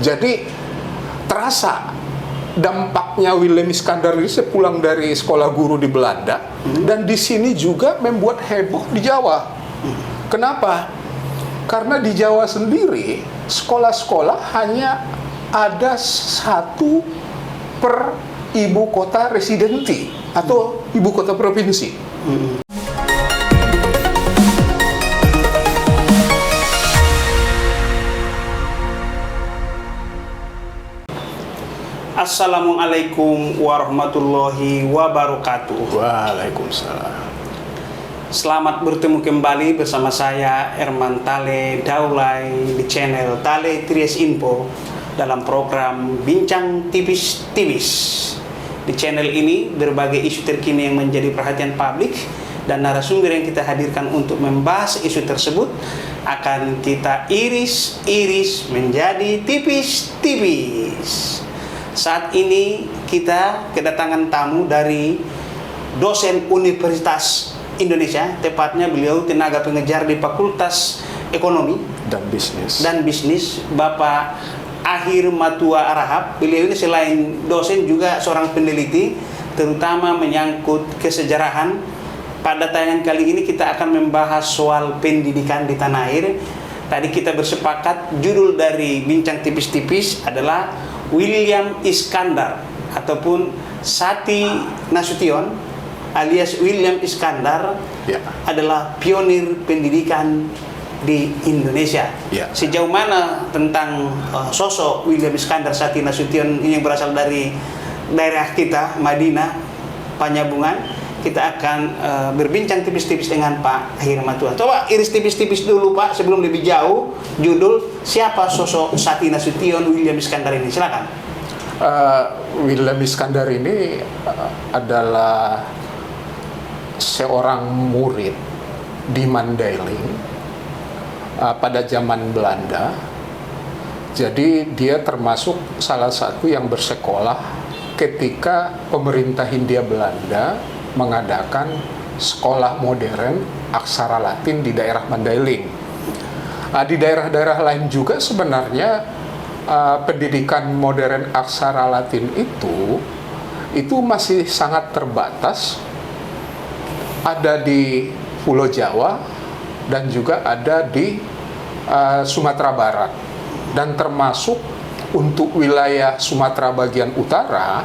Jadi terasa dampaknya Willem Iskandar ini sepulang dari sekolah guru di Belanda dan di sini juga membuat heboh di Jawa. Kenapa? Karena di Jawa sendiri sekolah-sekolah hanya ada satu per ibu kota residenti atau ibu kota provinsi. Assalamualaikum warahmatullahi wabarakatuh. Waalaikumsalam. Selamat bertemu kembali bersama saya Erman Tale Daulay di channel Tale Tries Info dalam program Bincang Tipis-Tipis. Di channel ini berbagai isu terkini yang menjadi perhatian publik dan narasumber yang kita hadirkan untuk membahas isu tersebut akan kita iris-iris menjadi tipis-tipis. Saat ini kita kedatangan tamu dari dosen Universitas Indonesia, tepatnya beliau tenaga pengajar di Fakultas Ekonomi dan Bisnis, Bapak Akhir Matua Arahap. Beliau ini selain dosen juga seorang peneliti, terutama menyangkut kesejarahan. Pada tayangan kali ini kita akan membahas soal pendidikan di tanah air. Tadi kita bersepakat judul dari Bincang Tipis-Tipis adalah William Iskandar ataupun Sati Nasution alias William Iskandar adalah pionir pendidikan di Indonesia. Sejauh mana tentang sosok William Iskandar Sati Nasution ini yang berasal dari daerah kita, Madinah, Panyabungan, kita akan berbincang tipis-tipis dengan Pak Akhir Matua. Coba iris tipis-tipis dulu Pak sebelum lebih jauh. Judul, siapa sosok Sati Nasution William Iskandar ini? Silakan. William Iskandar ini adalah seorang murid di Mandailing pada zaman Belanda. Jadi dia termasuk salah satu yang bersekolah ketika pemerintah Hindia Belanda mengadakan sekolah modern aksara Latin di daerah Mandailing. Di daerah-daerah lain juga sebenarnya pendidikan modern aksara Latin itu masih sangat terbatas. Ada di Pulau Jawa dan juga ada di Sumatera Barat, dan termasuk untuk wilayah Sumatera bagian utara.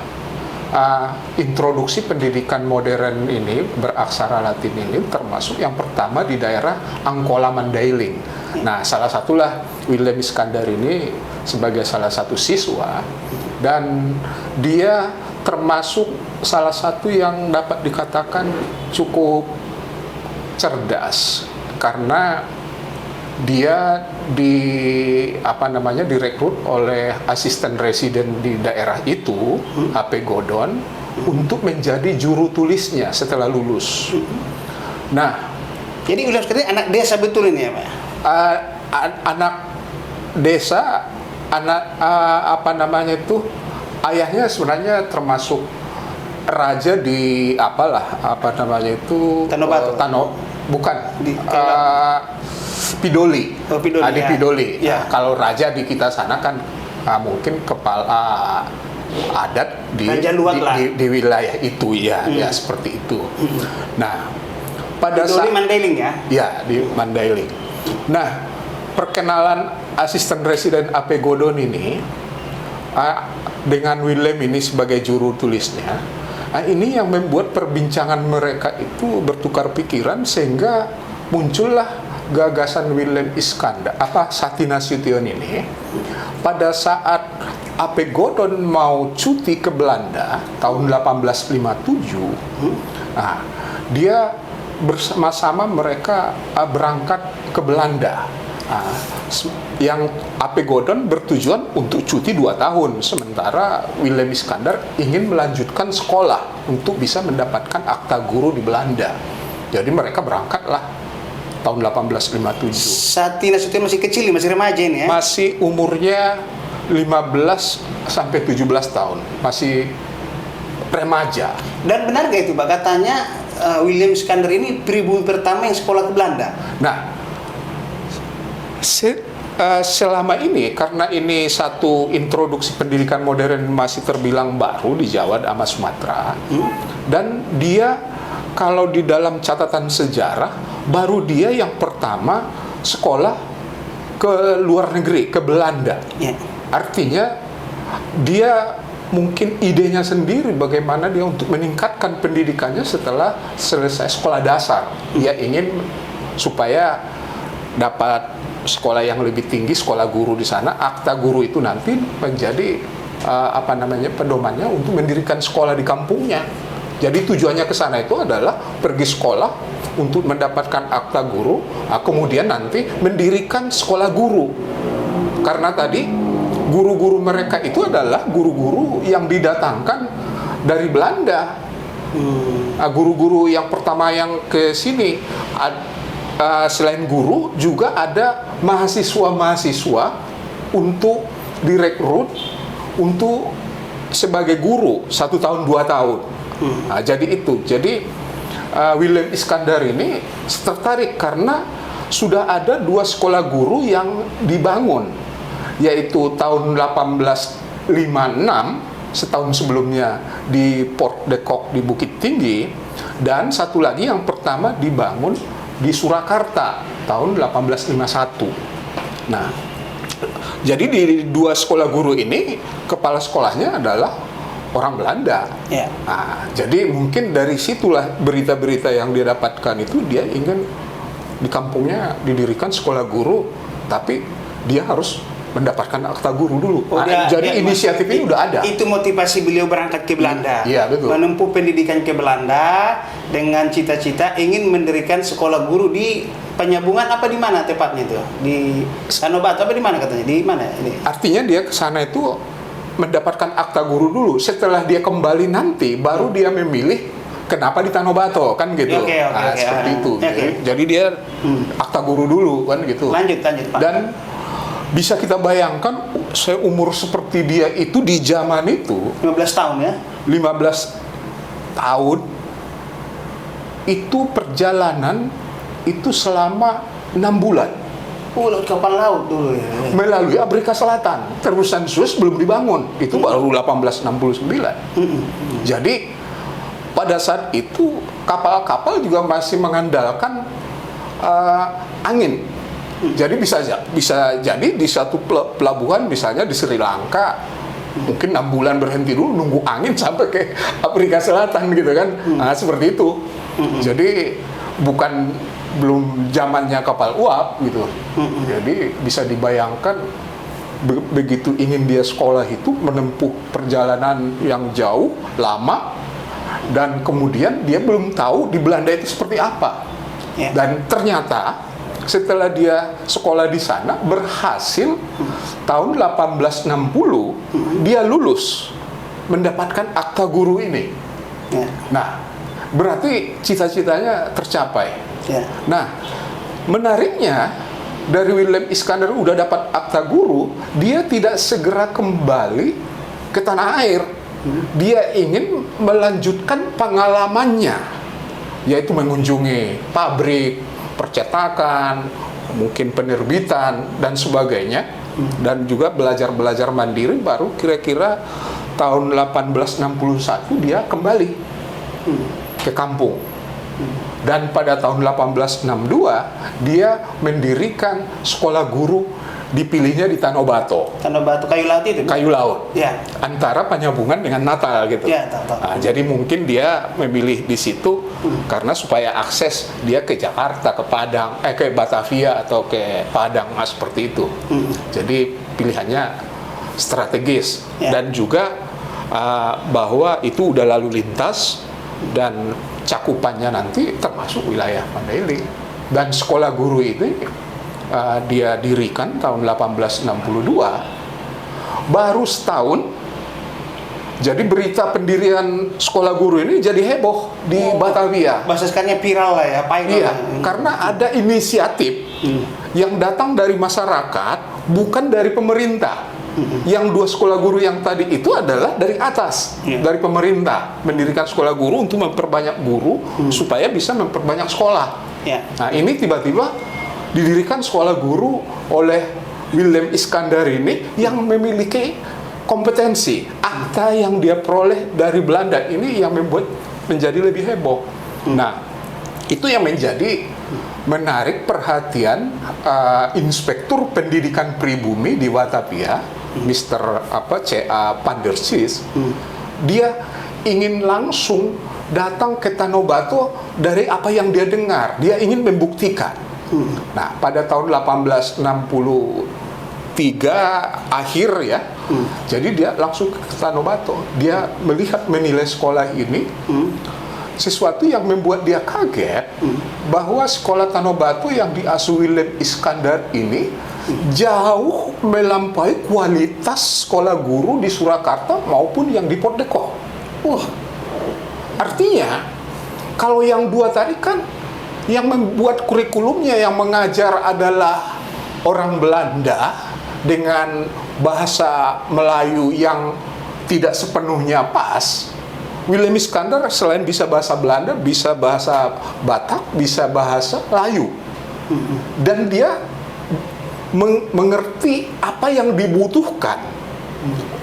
Introduksi pendidikan modern ini beraksara Latin ini termasuk yang pertama di daerah Angkola Mandailing. Nah, salah satulah William Iskandar ini sebagai salah satu siswa, dan dia termasuk salah satu yang dapat dikatakan cukup cerdas karena dia direkrut oleh asisten residen di daerah itu, HP Godon, untuk menjadi juru tulisnya setelah lulus. Nah, jadi William Iskandar anak desa betul ini ya Pak? Anak desa, ayahnya sebenarnya termasuk raja di Pidoli. Di Pidoli. Ya. Kalau raja di kita sana kan mungkin kepala adat di wilayah itu ya seperti itu. Nah, pada Pidoli Mandailing ya? Ya, di Mandailing. Nah, perkenalan asisten residen AP Godon ini dengan William ini sebagai juru tulisnya, ini yang membuat perbincangan mereka itu bertukar pikiran sehingga muncullah gagasan William Iskandar, Sati Nasution ini. Pada saat AP Godon mau cuti ke Belanda tahun 1857, dia bersama-sama mereka berangkat ke Belanda. Yang AP Godon bertujuan untuk cuti 2 tahun, sementara William Iskandar ingin melanjutkan sekolah untuk bisa mendapatkan akta guru di Belanda. Jadi mereka berangkatlah tahun 1857. Sati Nasution masih kecil, masih remaja ini ya? Masih umurnya 15 sampai 17 tahun, masih remaja. Dan benar gak itu Pak, katanya William Iskandar ini pribumi pertama yang sekolah ke Belanda? Nah, selama ini karena ini satu introduksi pendidikan modern masih terbilang baru di Jawa sama Sumatera, dan dia kalau di dalam catatan sejarah baru dia yang pertama sekolah ke luar negeri, ke Belanda. Artinya dia mungkin idenya sendiri bagaimana dia untuk meningkatkan pendidikannya setelah selesai sekolah dasar. Dia ingin supaya dapat sekolah yang lebih tinggi, sekolah guru di sana. Akta guru itu nanti menjadi pedomannya untuk mendirikan sekolah di kampungnya. Jadi tujuannya ke sana itu adalah pergi sekolah untuk mendapatkan akta guru, kemudian nanti mendirikan sekolah guru. Karena tadi guru-guru mereka itu adalah guru-guru yang didatangkan dari Belanda. Guru-guru yang pertama yang ke sini, selain guru juga ada mahasiswa-mahasiswa untuk direkrut untuk sebagai guru 1 tahun 2 tahun. Jadi William Iskandar ini tertarik karena sudah ada 2 sekolah guru yang dibangun, yaitu tahun 1856 setahun sebelumnya di Port de Kock di Bukit Tinggi, dan satu lagi yang pertama dibangun di Surakarta tahun 1851. Nah, jadi di 2 sekolah guru ini kepala sekolahnya adalah orang Belanda. Nah, jadi mungkin dari situlah berita-berita yang dia dapatkan itu, dia ingin di kampungnya didirikan sekolah guru, tapi dia harus mendapatkan akta guru dulu. Jadi inisiatif ini udah ada. Itu motivasi beliau berangkat ke Belanda. Iya, betul. Menempuh pendidikan ke Belanda dengan cita-cita ingin mendirikan sekolah guru di Penyambungan apa di mana tepatnya itu? Di Tanobato apa di mana katanya? Di mana ini? Artinya dia ke sana itu mendapatkan akta guru dulu. Setelah dia kembali nanti baru dia memilih kenapa di Tanobato, kan gitu. Seperti itu. Jadi dia akta guru dulu kan gitu. Lanjut Pak. Dan bisa kita bayangkan saya umur seperti dia itu di zaman itu 15 tahun ya. 15 tahun itu perjalanan itu selama 6 bulan. Lewat kapal laut dulu ya. Melalui Afrika Selatan. Terusan Suez belum dibangun. Itu baru 1869. Jadi pada saat itu kapal-kapal juga masih mengandalkan angin. Jadi bisa jadi di satu pelabuhan misalnya di Sri Lanka mungkin 6 bulan berhenti dulu nunggu angin sampai ke Afrika Selatan gitu kan. Nah, seperti itu. Jadi belum zamannya kapal uap gitu. Jadi bisa dibayangkan begitu ingin dia sekolah itu menempuh perjalanan yang jauh, lama, dan kemudian dia belum tahu di Belanda itu seperti apa. Dan ternyata setelah dia sekolah di sana berhasil tahun 1860 dia lulus mendapatkan akta guru ini. Nah, berarti cita-citanya tercapai. Nah, menariknya dari William Iskandar udah dapat akta guru, dia tidak segera kembali ke tanah air. Dia ingin melanjutkan pengalamannya, yaitu mengunjungi pabrik, percetakan, mungkin penerbitan dan sebagainya, dan juga belajar mandiri. Baru kira-kira tahun 1861 dia kembali ke kampung, dan pada tahun 1862 dia mendirikan sekolah guru, dipilihnya di Tanobato. Kayu laut itu? Kayu laut. Ya. Antara Penyambungan dengan Natal gitu. Ya, tahu. Nah, jadi mungkin dia memilih di situ karena supaya akses dia ke Jakarta, ke Padang, ke Batavia atau ke Padang, seperti itu. Jadi pilihannya strategis. Dan juga bahwa itu udah lalu lintas dan cakupannya nanti termasuk wilayah Mandailing. Dan sekolah guru ini dia dirikan tahun 1862, baru setahun. Jadi berita pendirian sekolah guru ini jadi heboh di Batavia. Bahasa sekarangnya viral lah ya, Iya, karena ada inisiatif yang datang dari masyarakat, bukan dari pemerintah. Yang 2 sekolah guru yang tadi itu adalah dari atas, dari pemerintah, mendirikan sekolah guru untuk memperbanyak guru supaya bisa memperbanyak sekolah. Nah, ini tiba-tiba didirikan sekolah guru oleh Willem Iskandar ini yang memiliki kompetensi. Akta yang dia peroleh dari Belanda ini yang membuat menjadi lebih heboh. Nah, itu yang menjadi menarik perhatian Inspektur Pendidikan Pribumi di Batavia, Mr. C.A. van der Sis. Dia ingin langsung datang ke Tanah Bato dari apa yang dia dengar. Dia ingin membuktikan. Nah, pada tahun 1863 akhir ya, jadi dia langsung ke Tanah Bato. Dia menilai sekolah ini sesuatu yang membuat dia kaget bahwa sekolah Tanah Bato yang diasuh Willem Iskandar ini jauh melampaui kualitas sekolah guru di Surakarta maupun yang di Port de Co. Artinya kalau yang dua tadi kan yang membuat kurikulumnya yang mengajar adalah orang Belanda dengan bahasa Melayu yang tidak sepenuhnya pas. Willem Iskandar selain bisa bahasa Belanda, bisa bahasa Batak, bisa bahasa Melayu. Dan dia mengerti apa yang dibutuhkan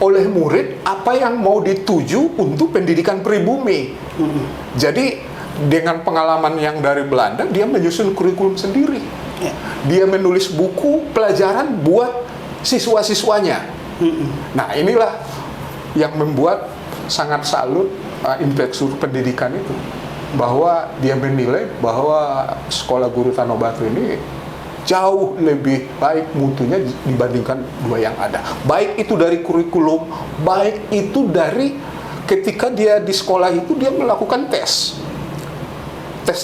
oleh murid, apa yang mau dituju untuk pendidikan pribumi. Jadi dengan pengalaman yang dari Belanda, dia menyusun kurikulum sendiri. Dia menulis buku pelajaran buat siswa-siswanya. Nah, inilah yang membuat sangat salut Inspektur Pendidikan itu, bahwa dia menilai bahwa sekolah guru Tanah Bato ini jauh lebih baik mutunya dibandingkan dua yang ada. Baik itu dari kurikulum, baik itu dari ketika dia di sekolah itu dia melakukan tes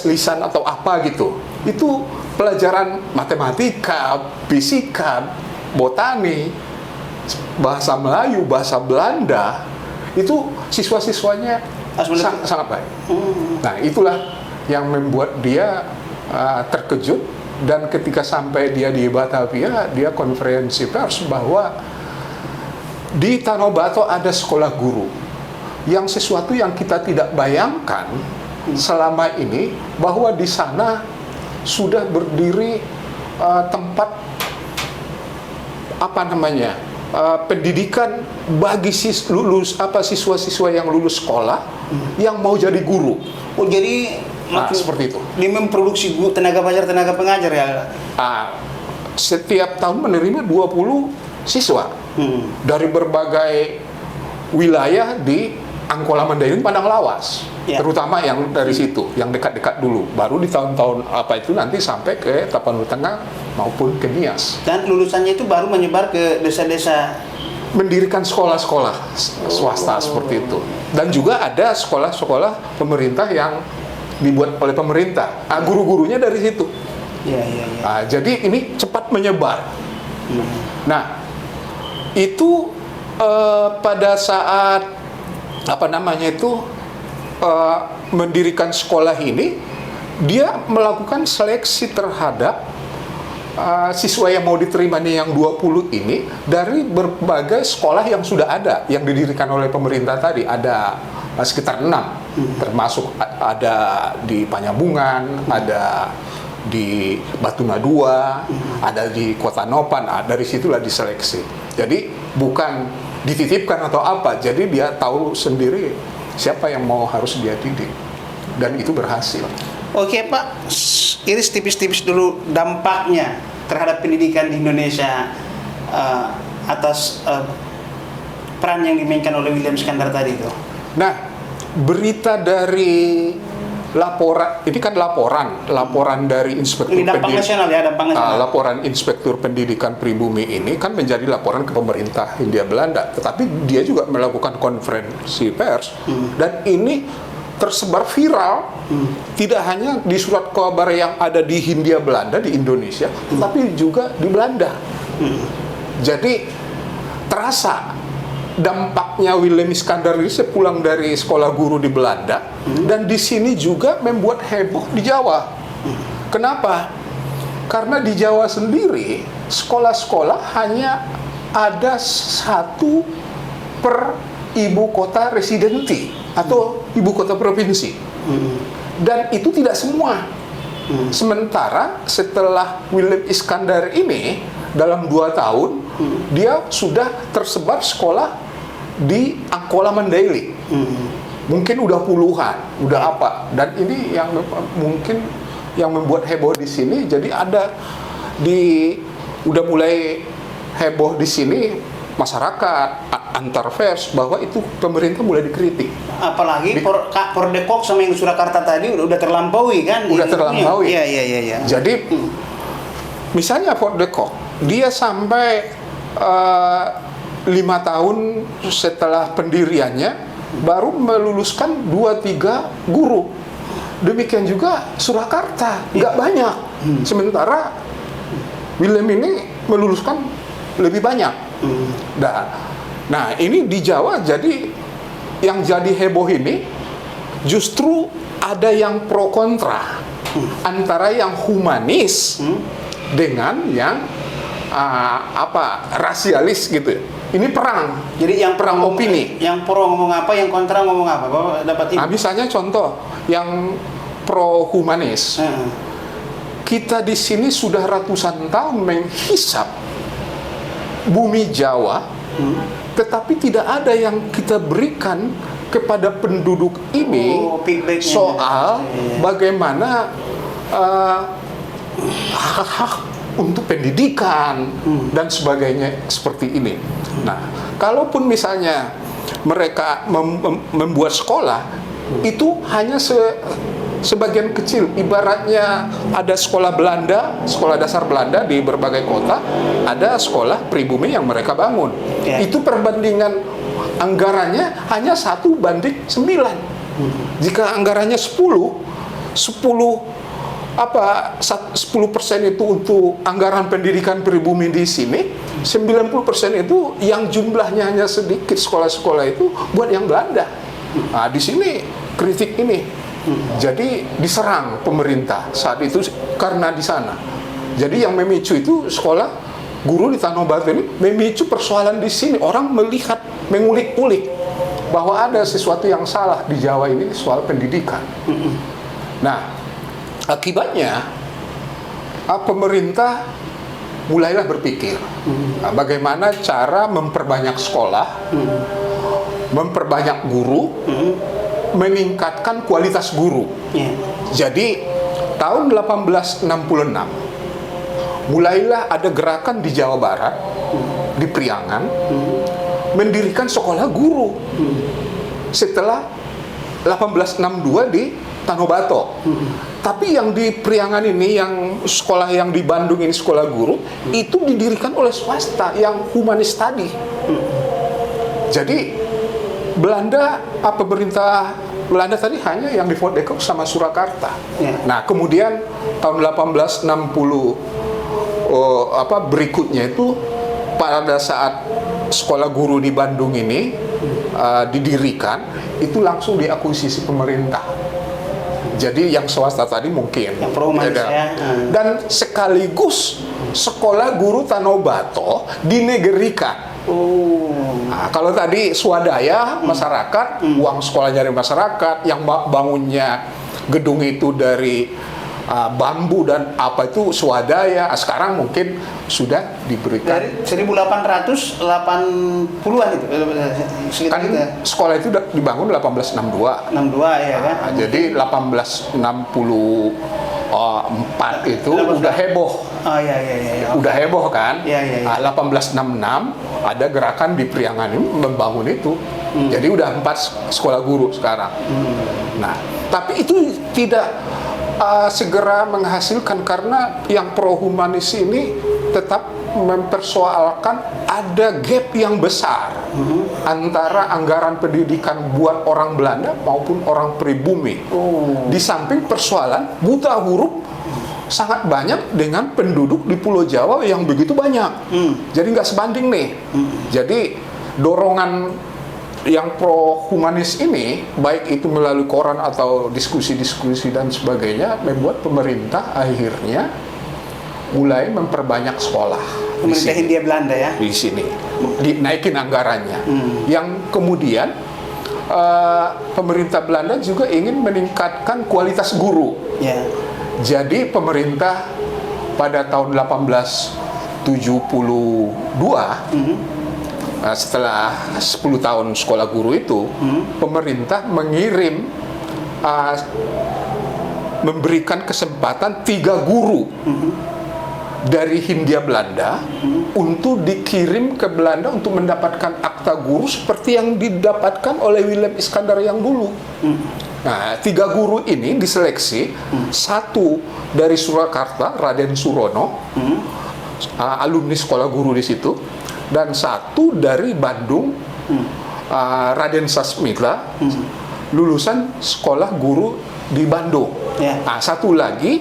lisan atau apa gitu. Itu pelajaran matematika, fisika, botani, bahasa Melayu, bahasa Belanda, itu siswa-siswanya sangat baik. Nah, itulah yang membuat dia terkejut, dan ketika sampai dia di Batavia, dia konferensi pers bahwa di Tanah Bato ada sekolah guru yang sesuatu yang kita tidak bayangkan selama ini, bahwa di sana sudah berdiri tempat pendidikan bagi siswa-siswa yang lulus sekolah yang mau jadi guru. Oh, jadi seperti itu. Dia memproduksi tenaga pengajar ya? Setiap tahun menerima 20 siswa dari berbagai wilayah di Angkola Mandailing, Padang Lawas, terutama yang dari situ, yang dekat-dekat dulu. Baru di tahun-tahun itu nanti sampai ke Tapanuli Tengah maupun ke Nias. Dan lulusannya itu baru menyebar ke desa-desa, mendirikan sekolah-sekolah swasta seperti itu. Dan juga ada sekolah-sekolah pemerintah yang dibuat oleh pemerintah. Guru-gurunya dari situ. Jadi ini cepat menyebar. Nah, itu pada saat mendirikan sekolah ini, dia melakukan seleksi terhadap siswa yang mau diterima nih yang 20 ini dari berbagai sekolah yang sudah ada, yang didirikan oleh pemerintah tadi. Ada sekitar 6, termasuk ada di Panyabungan, ada di Batuna 2, ada di Kota Nopan. Dari situlah diseleksi. Jadi bukan dititipkan atau apa, jadi dia tahu sendiri siapa yang mau harus dia didik, dan itu berhasil. Oke Pak, iris tipis-tipis dulu dampaknya terhadap pendidikan di Indonesia atas peran yang dimainkan oleh Willem Iskandar tadi itu. Nah, berita dari laporan ini kan laporan dari Inspektur laporan Inspektur Pendidikan Pribumi ini kan menjadi laporan ke pemerintah Hindia Belanda, tetapi dia juga melakukan konferensi pers, dan ini tersebar viral, tidak hanya di surat kabar yang ada di Hindia Belanda di Indonesia, tetapi juga di Belanda. Jadi terasa dampaknya Willem Iskandar ini sepulang dari sekolah guru di Belanda, dan di sini juga membuat heboh di Jawa. Kenapa? Karena di Jawa sendiri sekolah-sekolah hanya ada 1 per ibu kota residenti atau ibu kota provinsi, dan itu tidak semua. Sementara setelah Willem Iskandar ini dalam 2 tahun dia sudah tersebar sekolah di Angkola Mandailing. Mungkin udah puluhan, udah apa. Dan ini yang mungkin yang membuat heboh di sini. Jadi ada udah mulai heboh di sini masyarakat antar vers bahwa itu pemerintah mulai dikritik. Apalagi Pordekok sama yang Surakarta tadi udah terlampaui kan? Udah terlampaui. Iya. Jadi misalnya Pordekok dia sampai 5 tahun setelah pendiriannya baru meluluskan 2-3 guru. Demikian juga Surakarta nggak banyak. Sementara Willem ini meluluskan lebih banyak. Nah ini di Jawa jadi yang jadi heboh ini justru ada yang pro kontra antara yang humanis dengan yang rasialis gitu. Ini perang. Jadi yang perang opini. Yang pro ngomong apa, yang kontra ngomong apa? Bapak dapat ini. Misalnya contoh yang pro humanis. Kita di sini sudah ratusan tahun menghisap bumi Jawa. Tetapi tidak ada yang kita berikan kepada penduduk ini soal bagaimana hak-hak untuk pendidikan dan sebagainya seperti ini. Nah, kalaupun misalnya mereka membuat sekolah, itu hanya sebagian kecil. Ibaratnya ada sekolah Belanda, sekolah dasar Belanda di berbagai kota, ada sekolah pribumi yang mereka bangun. Itu perbandingan anggarannya hanya 1:9. Jika anggarannya 10% itu untuk anggaran pendidikan pribumi di sini, 90% itu yang jumlahnya hanya sedikit sekolah-sekolah itu buat yang Belanda. Nah, di sini kritik ini. Jadi diserang pemerintah saat itu karena di sana. Jadi yang memicu itu sekolah guru di Tanah Batu ini memicu persoalan di sini. Orang melihat, mengulik-ulik bahwa ada sesuatu yang salah di Jawa ini soal pendidikan. Nah, akibatnya pemerintah mulailah berpikir bagaimana cara memperbanyak sekolah, memperbanyak guru, meningkatkan kualitas guru. Jadi tahun 1866 mulailah ada gerakan di Jawa Barat, di Priangan, mendirikan sekolah guru. Setelah 1862 di Tanobato. Tapi yang di Priangan ini, yang sekolah yang di Bandung ini sekolah guru, itu didirikan oleh swasta yang humanis tadi. Jadi pemerintah Belanda tadi hanya yang di Fort Depok sama Surakarta. Nah, kemudian tahun 1860 berikutnya itu pada saat sekolah guru di Bandung ini didirikan, itu langsung diakuisisi pemerintah. Jadi yang swasta tadi mungkin yang pro-humanis ya. Dan sekaligus sekolah guru Tanobato dinegerikan. Nah, kalau tadi swadaya masyarakat, uang sekolah dari masyarakat, yang bangunnya gedung itu dari bambu dan apa itu swadaya. Sekarang mungkin sudah diberikan dari 1880-an itu kan gitu. Sekolah itu dibangun 1862. 62 ya kan. Jadi 1864 itu udah heboh. Iya. Udah heboh kan? Iya. 1866 ada gerakan di Priangan ini membangun itu. Jadi udah 4 sekolah guru sekarang. Nah, tapi itu tidak segera menghasilkan karena yang pro humanis ini tetap mempersoalkan ada gap yang besar antara anggaran pendidikan buat orang Belanda maupun orang pribumi. Di samping persoalan buta huruf sangat banyak dengan penduduk di Pulau Jawa yang begitu banyak. Jadi nggak sebanding nih. Jadi dorongan yang pro humanis ini, baik itu melalui koran atau diskusi-diskusi dan sebagainya, membuat pemerintah akhirnya mulai memperbanyak sekolah. Pemerintah Hindia Belanda ya? Di sini, dinaikin anggarannya. Yang kemudian pemerintah Belanda juga ingin meningkatkan kualitas guru. Jadi pemerintah pada tahun 18 setelah 10 tahun sekolah guru itu, pemerintah mengirim memberikan kesempatan 3 guru dari Hindia Belanda untuk dikirim ke Belanda untuk mendapatkan akta guru seperti yang didapatkan oleh Willem Iskandar yang dulu. Nah, 3 guru ini diseleksi, satu dari Surakarta, Raden Surono, alumni sekolah guru di situ, dan satu dari Bandung, Raden Sasmita, lulusan sekolah guru di Bandung. Nah, satu lagi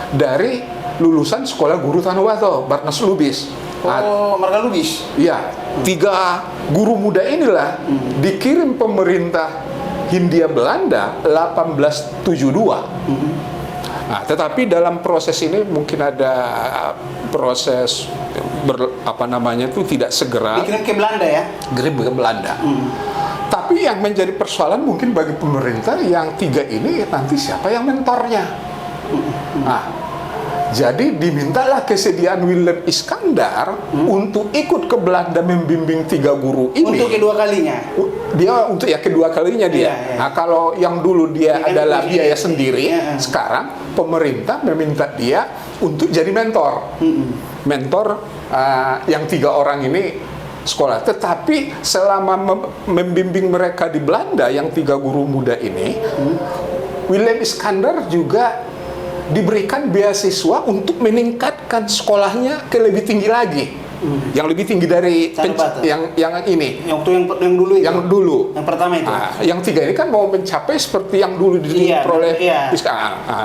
dari lulusan sekolah guru Tanobato, Barnas Lubis. Mereka Lubis. Iya, 3 guru muda inilah dikirim pemerintah Hindia Belanda 1872. Nah, tetapi dalam proses ini mungkin ada proses itu tidak segera Dikirim ke Belanda ya? dikirim ke Belanda. Tapi yang menjadi persoalan mungkin bagi pemerintah yang 3 ini nanti siapa yang mentornya. Nah, jadi dimintalah kesediaan Willem Iskandar untuk ikut ke Belanda membimbing 3 guru ini. Untuk kedua kalinya? Dia untuk kedua kalinya dia. Iya. Nah, kalau yang dulu dia adalah biaya sendiri, Iya. sekarang pemerintah meminta dia untuk jadi mentor. Mentor yang 3 orang ini sekolah. Tetapi selama membimbing mereka di Belanda yang 3 guru muda ini, Willem Iskandar juga diberikan beasiswa untuk meningkatkan sekolahnya ke lebih tinggi lagi, yang lebih tinggi dari yang ini, yang dulu itu. Yang dulu, yang pertama itu. Yang 3 ini kan mau mencapai seperti yang dulu diperoleh.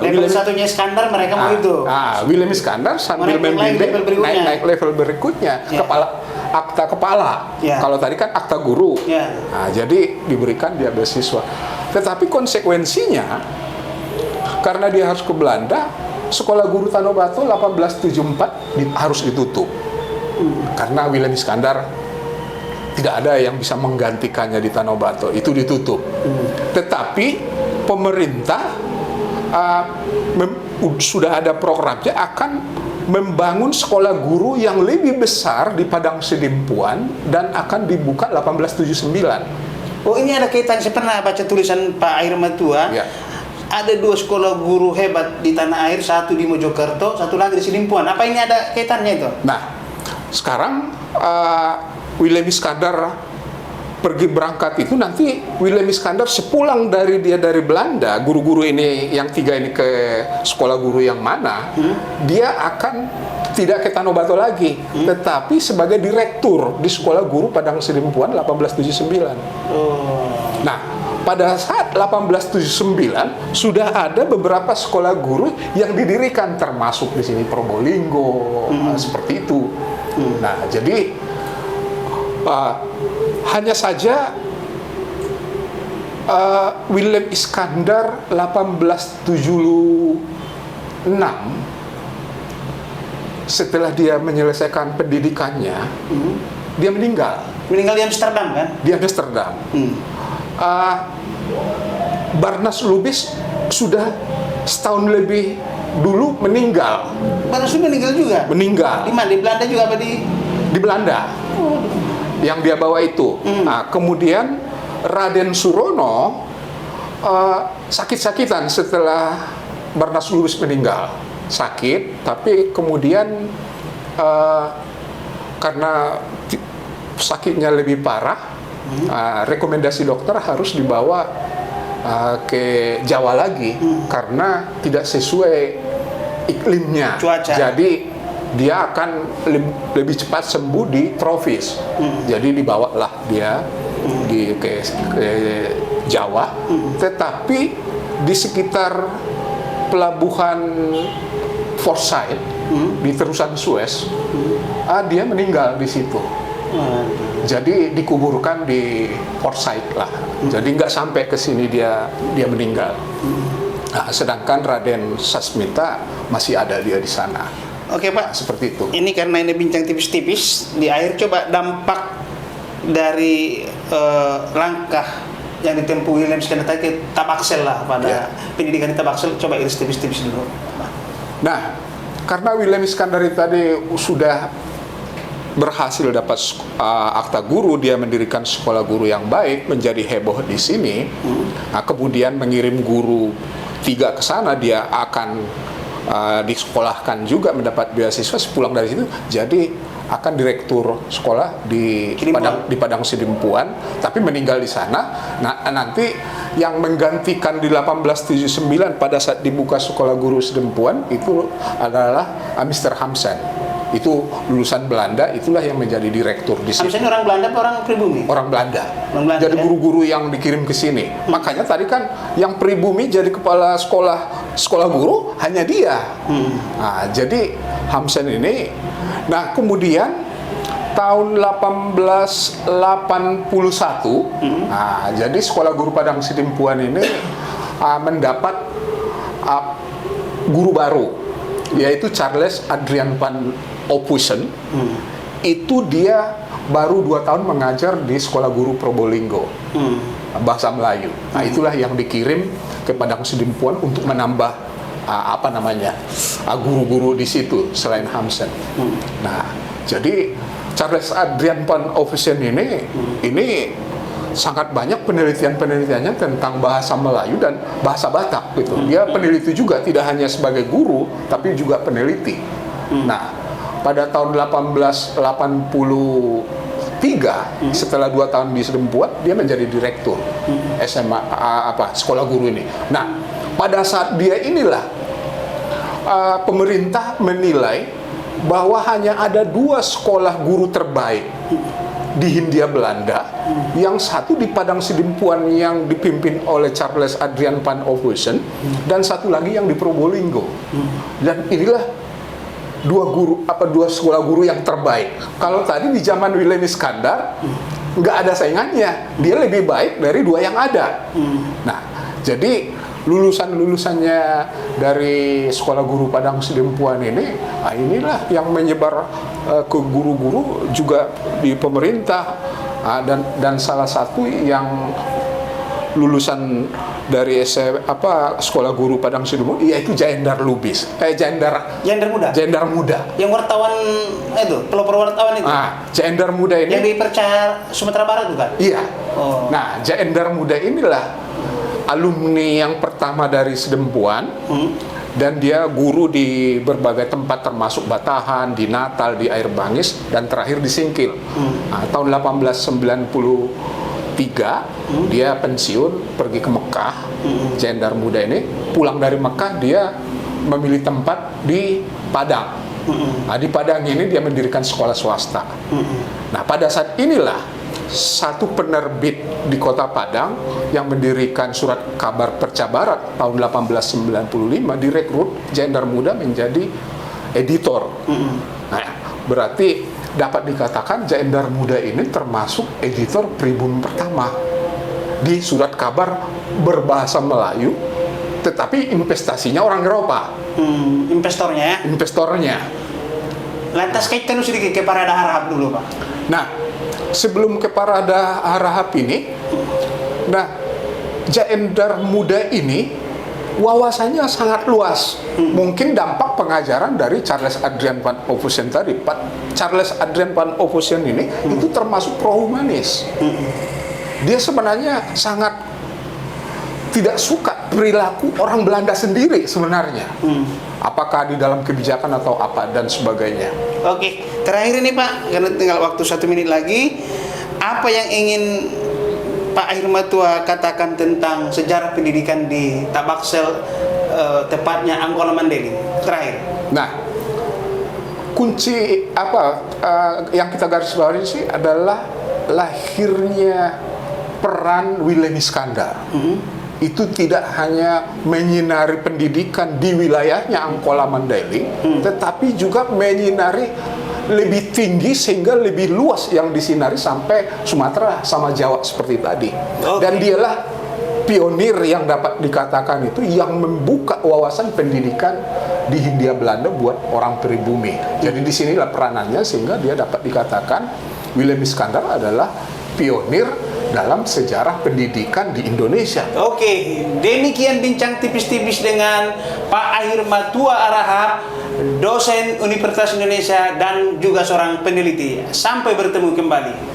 Level satunya Iskandar mereka mau itu. Willem Iskandar sambil membimbing naik level berikutnya, akta kepala. Kalau tadi kan akta guru. Nah, jadi diberikan dia beasiswa. Tetapi konsekuensinya, karena dia harus ke Belanda, sekolah guru Tanobato 1874 harus ditutup. Karena Willem Iskandar tidak ada yang bisa menggantikannya di Tanobato, itu ditutup. Tetapi pemerintah sudah ada programnya akan membangun sekolah guru yang lebih besar di Padang Sidimpuan dan akan dibuka 1879. Oh, ini ada kaitan. Saya pernah baca tulisan Pak Air Matua. Ya. Ada 2 sekolah guru hebat di tanah air, satu di Mojokerto, satu lagi di Sidimpuan. Apa ini ada kaitannya itu? Nah, sekarang Willem Iskandar pergi berangkat itu, nanti Willem Iskandar sepulang dari Belanda, guru-guru ini yang 3 ini ke sekolah guru yang mana, dia akan tidak ke Tanobato lagi, tetapi sebagai direktur di sekolah guru Padang Sidimpuan 1879. Nah, pada saat 1879 sudah ada beberapa sekolah guru yang didirikan, termasuk di sini Probolinggo, seperti itu. Nah, jadi hanya saja Willem Iskandar 1876 setelah dia menyelesaikan pendidikannya, dia meninggal. Meninggal di Amsterdam kan? Di Amsterdam. Barnas Lubis sudah setahun lebih dulu meninggal. Barnas Lubis meninggal juga? Meninggal. Di mana? Di Belanda juga apa di? Di Belanda. Yang dia bawa itu. Nah, kemudian Raden Surono sakit-sakitan setelah Barnas Lubis meninggal. Sakit, tapi kemudian karena sakitnya lebih parah, rekomendasi dokter harus dibawa ke Jawa lagi karena tidak sesuai iklimnya. Cuaca. Jadi dia akan lebih cepat sembuh di tropis. Jadi dibawalah dia ke Jawa, tetapi di sekitar pelabuhan Forsyth di terusan Suez, dia meninggal di situ. Jadi dikuburkan di Forsyth lah. Jadi nggak sampai ke sini dia meninggal. Nah, sedangkan Raden Sasmita masih ada dia di sana. Oke Pak, seperti itu. Ini karena ini bincang tipis-tipis di akhir, coba dampak dari langkah yang ditempuh Willem Iskandar tadi Tabaksel lah pada pendidikan di Tabaksel, coba iris tipis-tipis dulu. Nah, karena Willem Iskandar tadi sudah berhasil dapat akta guru, dia mendirikan sekolah guru yang baik, menjadi heboh di sini. Nah, kemudian mengirim guru 3 ke sana, dia akan disekolahkan juga, mendapat beasiswa. Sepulang dari situ jadi akan direktur sekolah di Padang Sidempuan, tapi meninggal di sana. Nah, nanti yang menggantikan di 1879 pada saat dibuka sekolah guru Sidempuan itu adalah Mr. Hamsen. Itu lulusan Belanda, itulah yang menjadi direktur di sini. Hamsen orang Belanda apa orang pribumi? Orang Belanda. Orang Belanda, jadi ya? guru-guru yang dikirim ke sini. Makanya tadi kan yang pribumi jadi kepala sekolah guru hanya dia. Nah, jadi Hamsen ini, nah kemudian tahun 1881, nah, jadi sekolah guru Padang Sidempuan ini mendapat guru baru, yaitu Charles Adrian van Ophuijsen. Itu dia baru 2 tahun mengajar di sekolah guru Probolinggo, bahasa Melayu. Nah, itulah yang dikirim ke Padang Sidempuan untuk menambah guru-guru di situ selain Hamsen. Nah, jadi Charles Adrian van Ophuijsen ini sangat banyak penelitiannya tentang bahasa Melayu dan bahasa Batak gitu. Dia peneliti juga, tidak hanya sebagai guru tapi juga peneliti. Nah, pada tahun 1883 setelah 2 tahun di Sidempuan, dia menjadi direktur SMA sekolah guru ini. Nah, pada saat dia inilah pemerintah menilai bahwa hanya ada 2 sekolah guru terbaik di Hindia Belanda, yang satu di Padang Sidempuan yang dipimpin oleh Charles Adrian van Ophuijsen, dan satu lagi yang di Probolinggo. Dan inilah 2 sekolah guru yang terbaik. Kalau tadi di zaman Willem Iskandar nggak ada saingannya, dia lebih baik dari 2 yang ada. Nah, jadi lulusannya dari sekolah guru Padang Sidempuan ini, inilah yang menyebar ke guru-guru juga di pemerintah, dan salah satu yang lulusan dari sekolah guru Padang Sidempuan yaitu Jayendar Lubis, Jayendar Muda. Yang wartawan itu, pelopor wartawan itu. Jayendar Muda ini yang di Perca Sumatera Barat bukan? Iya. Oh. Nah, Jayendar Muda inilah alumni yang pertama dari Sidempuan, dan dia guru di berbagai tempat termasuk Batahan, di Natal, di Air Bangis, dan terakhir di Singkil. Nah, tahun 1893 dia pensiun, pergi ke Mekah. Jayendar Muda ini pulang dari Mekah, dia memilih tempat di Padang. Nah, di Padang ini dia mendirikan sekolah swasta. Nah, pada saat inilah satu penerbit di kota Padang yang mendirikan Surat Kabar Perca Barat tahun 1895 direkrut Jayendar Muda menjadi editor. Nah, berarti dapat dikatakan Jayendar Muda ini termasuk editor pribumi pertama di surat kabar berbahasa Melayu, tetapi investasinya orang Eropa. Investornya. Lantas kaitkan sedikit ke Parada Harahap dulu, Pak. Nah, sebelum ke Parada Harahap ini, nah, Jayendar Muda ini wawasannya sangat luas. Mungkin dampak pengajaran dari Charles Adrian van Ophuijsen tadi. Charles Adrian van Ophuijsen ini itu termasuk pro-humanis. Dia sebenarnya sangat tidak suka perilaku orang Belanda sendiri sebenarnya. Apakah di dalam kebijakan atau apa dan sebagainya. Oke, terakhir ini Pak, karena tinggal waktu 1 menit lagi, apa yang ingin Pak Ahir Matua katakan tentang sejarah pendidikan di Tabaksel, tepatnya Angkola Mandailing, terakhir? Nah, kunci yang kita garis bawahi sih adalah lahirnya peran Willem Iskandar. Itu tidak hanya menyinari pendidikan di wilayahnya Angkola Mandailing, tetapi juga menyinari lebih tinggi sehingga lebih luas yang disinari sampai Sumatera sama Jawa seperti tadi. Dan dialah pionir yang dapat dikatakan itu yang membuka wawasan pendidikan di Hindia Belanda buat orang pribumi. Jadi disinilah peranannya sehingga dia dapat dikatakan Willem Iskandar adalah pionir dalam sejarah pendidikan di Indonesia. Oke, demikian bincang tipis-tipis dengan Pak Ahir Matua Harahap dosen Universitas Indonesia dan juga seorang peneliti. Sampai bertemu kembali.